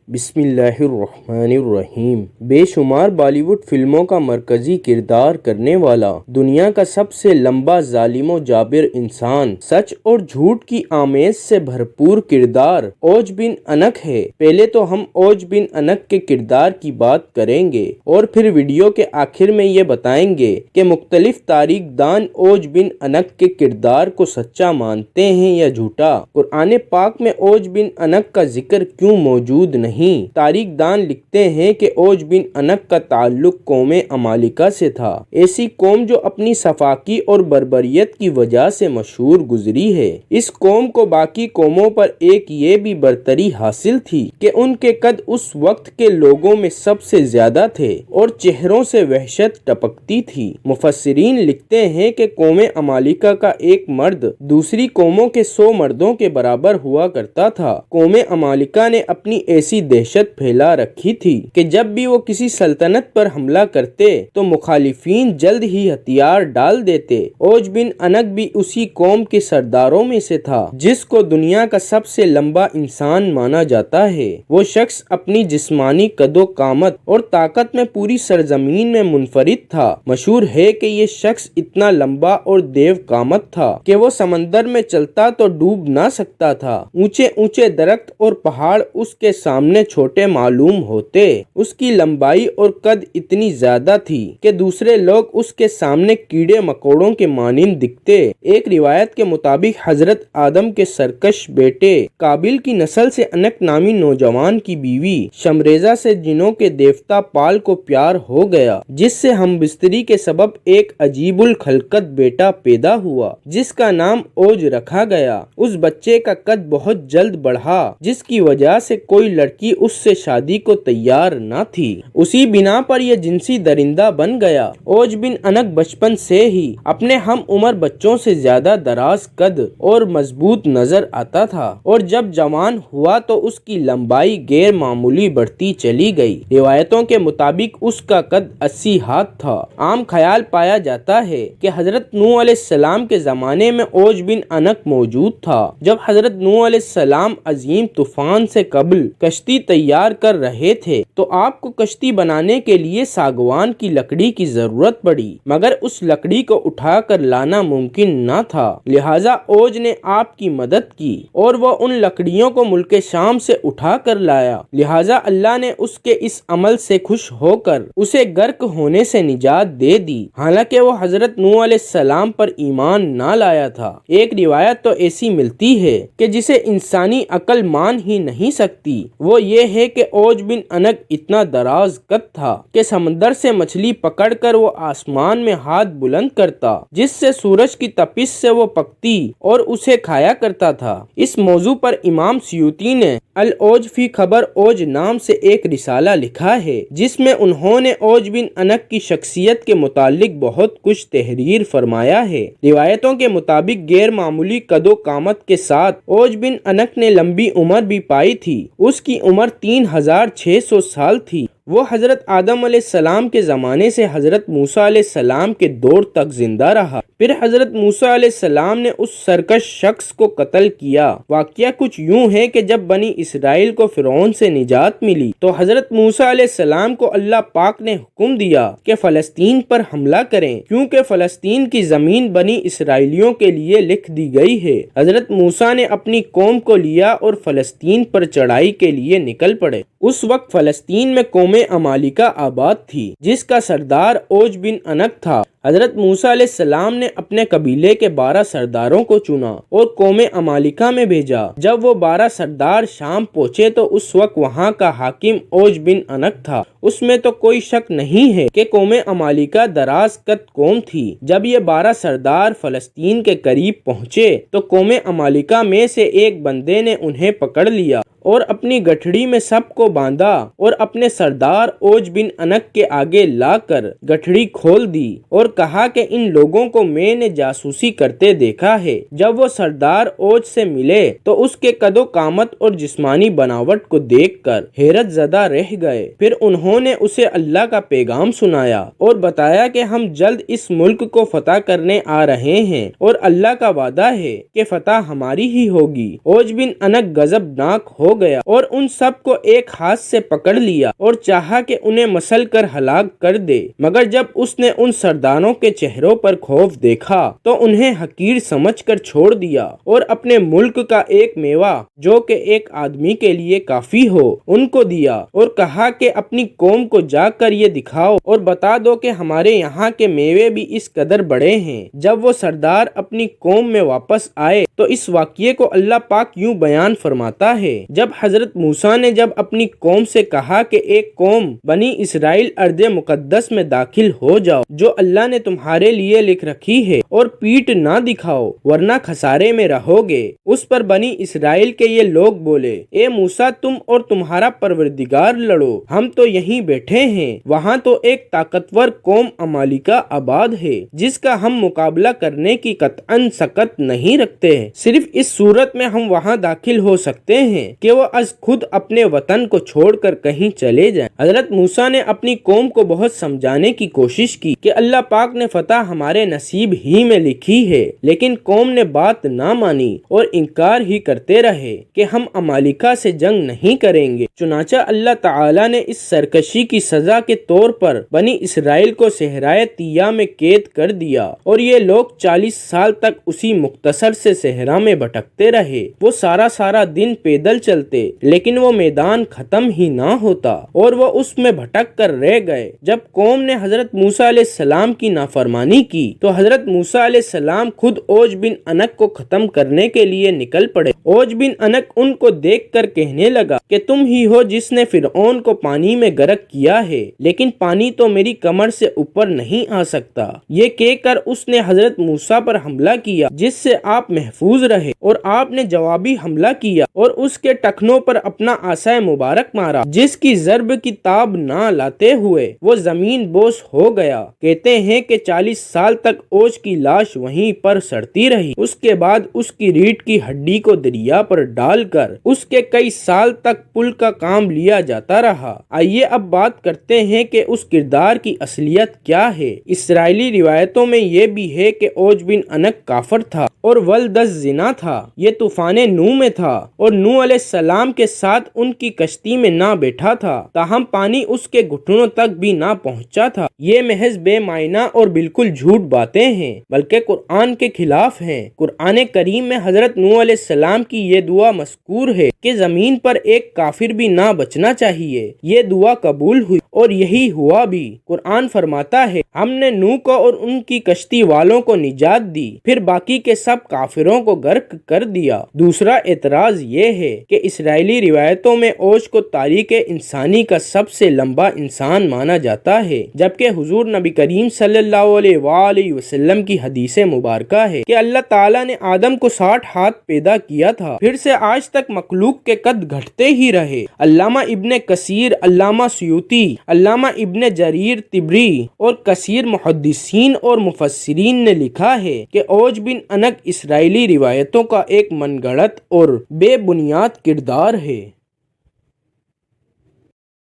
بسم اللہ الرحمن الرحیم۔ بے شمار بالی ووڈ فلموں کا مرکزی کردار کرنے والا، دنیا کا سب سے لمبا ظالم و جابر انسان، سچ اور جھوٹ کی آمیز سے بھرپور کردار اوج بن انک ہے۔ پہلے تو ہم اوج بن انک کے کردار کی بات کریں گے اور پھر ویڈیو کے آخر میں یہ بتائیں گے کہ مختلف تاریخ دان اوج بن انک کے کردار کو سچا مانتے ہیں یا جھوٹا۔ قرآن پاک میں اوج بن انک کا ذکر کیوں موجود نہیں؟ تاریخ دان لکھتے ہیں کہ اوج بن انک کا تعلق قوم عمالقہ سے تھا، ایسی قوم جو اپنی صفاقی اور بربریت کی وجہ سے مشہور گزری ہے۔ اس قوم کو باقی قوموں پر ایک یہ بھی برتری حاصل تھی کہ ان کے قد اس وقت کے لوگوں میں سب سے زیادہ تھے اور چہروں سے وحشت ٹپکتی تھی۔ مفسرین لکھتے ہیں کہ قوم عمالقہ کا ایک مرد دوسری قوموں کے 100 مردوں کے برابر ہوا کرتا تھا۔ قوم عمالقہ نے اپنی ایسی دہشت پھیلا رکھی تھی کہ جب بھی وہ کسی سلطنت پر حملہ کرتے تو مخالفین جلد ہی ہتھیار ڈال دیتے۔ اوج بن انک بھی اسی قوم کے سرداروں میں سے تھا جس کو دنیا کا سب سے لمبا انسان مانا جاتا ہے۔ وہ شخص اپنی جسمانی قد و قامت اور طاقت میں پوری سرزمین میں منفرد تھا۔ مشہور ہے کہ یہ شخص اتنا لمبا اور دیو قامت تھا کہ وہ سمندر میں چلتا تو ڈوب نہ سکتا تھا۔ اونچے اونچے درخت اور پہاڑ اس کے سامنے چھوٹے معلوم ہوتے۔ اس کی لمبائی اور قد اتنی زیادہ تھی کہ دوسرے لوگ اس کے سامنے کیڑے مکوڑوں کے مانند دکھتے۔ ایک روایت کے مطابق حضرت آدم کے سرکش بیٹے قابیل کی نسل سے انک نامی نوجوان کی بیوی شمریزہ سے جنوں کے دیوتا پال کو پیار ہو گیا، جس سے ہم بستری کے سبب ایک عجیب الخلقت بیٹا پیدا ہوا جس کا نام اوج رکھا گیا۔ اس بچے کا قد بہت جلد بڑھا جس کی وجہ سے کوئی لڑکی اس سے شادی کو تیار نہ تھی۔ اسی بنا پر یہ جنسی درندہ بن گیا۔ اوج بن انک بچپن سے ہی اپنے ہم عمر بچوں سے زیادہ دراز قد اور مضبوط نظر آتا تھا اور جب جوان ہوا تو اس کی لمبائی غیر معمولی بڑھتی چلی گئی۔ روایتوں کے مطابق اس کا قد 80 ہاتھ تھا۔ عام خیال پایا جاتا ہے کہ حضرت نوح علیہ السلام کے زمانے میں اوج بن انک موجود تھا۔ جب حضرت نوح علیہ السلام عظیم طوفان سے قبل کشتی تیار کر رہے تھے تو آپ کو کشتی بنانے کے لیے ساگوان کی لکڑی کی ضرورت پڑی، مگر اس لکڑی کو اٹھا کر لانا ممکن نہ تھا، لہٰذا اوج نے آپ کی مدد کی اور وہ ان لکڑیوں کو ملک شام سے اٹھا کر لایا۔ لہٰذا اللہ نے اس کے اس عمل سے خوش ہو کر اسے غرق ہونے سے نجات دے دی، حالانکہ وہ حضرت نوح علیہ السلام پر ایمان نہ لایا تھا۔ ایک روایت تو ایسی ملتی ہے کہ جسے انسانی عقل مان ہی نہیں سکتی، وہ یہ ہے کہ اوج بن انک اتنا دراز قد تھا کہ سمندر سے مچھلی پکڑ کر وہ آسمان میں ہاتھ بلند کرتا جس سے سورج کی تپش سے وہ پکتی اور اسے کھایا کرتا تھا۔ اس موضوع پر امام سیوطی نے العوج فی خبر اوج نام سے ایک رسالہ لکھا ہے جس میں انہوں نے اوج بن انک کی شخصیت کے متعلق بہت کچھ تحریر فرمایا ہے۔ روایتوں کے مطابق غیر معمولی قد و قامت کے ساتھ اوج بن انک نے لمبی عمر بھی پائی تھی۔ اس کی عمر 3600 سال تھی۔ وہ حضرت آدم علیہ السلام کے زمانے سے حضرت موسیٰ علیہ السلام کے دور تک زندہ رہا۔ پھر حضرت موسیٰ علیہ السلام نے اس سرکش شخص کو قتل کیا۔ واقعہ کچھ یوں ہے کہ جب بنی اسرائیل کو فرعون سے نجات ملی تو حضرت موسیٰ علیہ السلام کو اللہ پاک نے حکم دیا کہ فلسطین پر حملہ کریں، کیونکہ فلسطین کی زمین بنی اسرائیلیوں کے لیے لکھ دی گئی ہے۔ حضرت موسیٰ نے اپنی قوم کو لیا اور فلسطین پر چڑھائی کے لیے نکل پڑے۔ اس وقت فلسطین میں قوم عمالقہ آباد تھی جس کا سردار اوج بن انک تھا۔ حضرت موسیٰ علیہ السلام نے اپنے قبیلے کے 12 سرداروں کو چنا اور قوم عمالقہ میں بھیجا۔ جب وہ 12 سردار شام پہنچے تو اس وقت وہاں کا حاکم اوج بن انک تھا۔ اس میں تو کوئی شک نہیں ہے کہ قوم عمالقہ دراز قد قوم تھی۔ جب یہ 12 سردار فلسطین کے قریب پہنچے تو قوم عمالقہ میں سے ایک بندے نے انہیں پکڑ لیا اور اپنی گٹھڑی میں سب کو باندھا اور اپنے سردار اوج بن انک کے آگے لا کر گٹھڑی کھول دی اور کہا کہ ان لوگوں کو میں نے جاسوسی کرتے دیکھا ہے۔ جب وہ سردار اوج سے ملے تو اس کے قد و قامت اور جسمانی بناوٹ کو دیکھ کر حیرت زدہ رہ گئے۔ پھر انہوں نے اسے اللہ کا پیغام سنایا اور بتایا کہ ہم جلد اس ملک کو فتح کرنے آ رہے ہیں اور اللہ کا وعدہ ہے کہ فتح ہماری ہی ہوگی۔ اوج بن انک غضبناک ہو گیا اور ان سب کو ایک ہاتھ سے پکڑ لیا اور چاہا کہ انہیں مسل کر ہلاک کر دے، مگر جب اس نے ان سرداروں کے چہروں پر خوف دیکھا تو انہیں حقیر سمجھ کر چھوڑ دیا اور اپنے ملک کا ایک میوہ جو کہ ایک آدمی کے لیے کافی ہو ان کو دیا اور کہا کہ اپنی قوم کو جا کر یہ دکھاؤ اور بتا دو کہ ہمارے یہاں کے میوے بھی اس قدر بڑے ہیں۔ جب وہ سردار اپنی قوم میں واپس آئے تو اس واقعے کو اللہ پاک یوں بیان فرماتا ہے، جب حضرت موسیٰ نے جب اپنی قوم سے کہا کہ ایک قوم بنی اسرائیل ارض مقدس میں داخل ہو جاؤ جو اللہ نے تمہارے لیے لکھ رکھی ہے اور پیٹ نہ دکھاؤ ورنہ خسارے میں رہو گے، اس پر بنی اسرائیل کے یہ لوگ بولے، اے موسیٰ تم اور تمہارا پروردگار لڑو، ہم تو یہیں بیٹھے ہیں، وہاں تو ایک طاقتور قوم عمالقہ آباد ہے جس کا ہم مقابلہ کرنے کی قطعاً سکت نہیں رکھتے ہیں، صرف اس صورت میں ہم وہاں داخل ہو سکتے ہیں کہ وہ از خود اپنے وطن کو چھوڑ کر کہیں چلے جائیں۔ حضرت موسیٰ نے اپنی قوم کو بہت سمجھانے کی کوشش کی کہ اللہ پاک نے فتح ہمارے نصیب ہی میں لکھی ہے، لیکن قوم نے بات نہ مانی اور انکار ہی کرتے رہے کہ ہم عمالقہ سے جنگ نہیں کریں گے۔ چنانچہ اللہ تعالیٰ نے اس سرکشی کی سزا کے طور پر بنی اسرائیل کو صحرائے طیہ میں قید کر دیا اور یہ لوگ 40 سال تک اسی مختصر سے صحرا میں بھٹکتے رہے۔ وہ سارا دن پیدل چلتے لیکن وہ میدان ختم ہی نہ ہوتا اور وہ اس میں بھٹک کر رہ گئے۔ جب قوم نے حضرت موسیٰ علیہ السلام کی نافرمانی کی تو حضرت موسیٰ علیہ السلام خود اوج بن عنق کو ختم کرنے کے لیے نکل پڑے۔ اوج بن عنق ان کو دیکھ کر کہنے لگا کہ تم ہی ہو جس نے فرعون کو پانی میں غرق کیا ہے، لیکن پانی تو میری کمر سے اوپر نہیں آ سکتا۔ یہ کہہ کر اس نے حضرت موسیٰ پر حملہ کیا جس سے آپ محفوظ رہے اور آپ نے جوابی حملہ کیا اور اس کے ٹخنوں پر اپنا عصا مبارک مارا جس کی ضرب کی تاب نہ لاتے ہوئے وہ زمین بوس ہو گیا۔ کہتے ہیں کہ 40 سال تک اوج کی لاش وہیں پر سڑتی رہی، اس کے بعد اس کی ریڑھ کی ہڈی کو دریا پر ڈال کر اس کے کئی سال تک پل کا کام لیا جاتا رہا۔ آئیے اب بات کرتے ہیں کہ اس کردار کی اصلیت کیا ہے۔ اسرائیلی روایتوں میں یہ بھی ہے کہ اوج بن عنق کافر تھا اور ولد الزنا تھا۔ یہ طوفان نوح میں تھا اور نوح علیہ السلام کے ساتھ ان کی کشتی میں نہ بیٹھا تھا، تاہم پانی اس کے گھٹنوں تک بھی نہ پہنچا تھا۔ یہ محض بے معنی اور بالکل جھوٹ باتیں ہیں، بلکہ قرآن کے خلاف ہیں۔ قرآن کریم میں حضرت نوح علیہ السلام کی یہ دعا مذکور ہے کہ زمین پر ایک کافر بھی نہ بچنا چاہیے۔ یہ دعا قبول ہوئی اور یہی ہوا بھی۔ قرآن فرماتا ہے، ہم نے نوح کو اور ان کی کشتی والوں کو نجات دی، پھر باقی کے سب کافروں کو غرق کر دیا۔ دوسرا اعتراض یہ ہے کہ اسرائیلی روایتوں میں اوج کو تاریخ انسانی کا سب سے لمبا انسان مانا جاتا ہے، جبکہ حضور نبی کریم صلی اللہ علیہ وآلہ وسلم کی حدیث مبارکہ ہے کہ اللہ تعالیٰ نے آدم کو 60 ہاتھ پیدا کیا تھا، پھر سے آج تک مخلوق کے قد گھٹتے ہی رہے۔ علامہ ابن کثیر، علامہ سیوطی، علامہ ابن جریر طبری اور کثیر محدثین اور مفسرین نے لکھا ہے کہ اوج بن عنق اسرائیلی روایتوں کا ایک من گھڑت اور بے بنیاد کردار ہے۔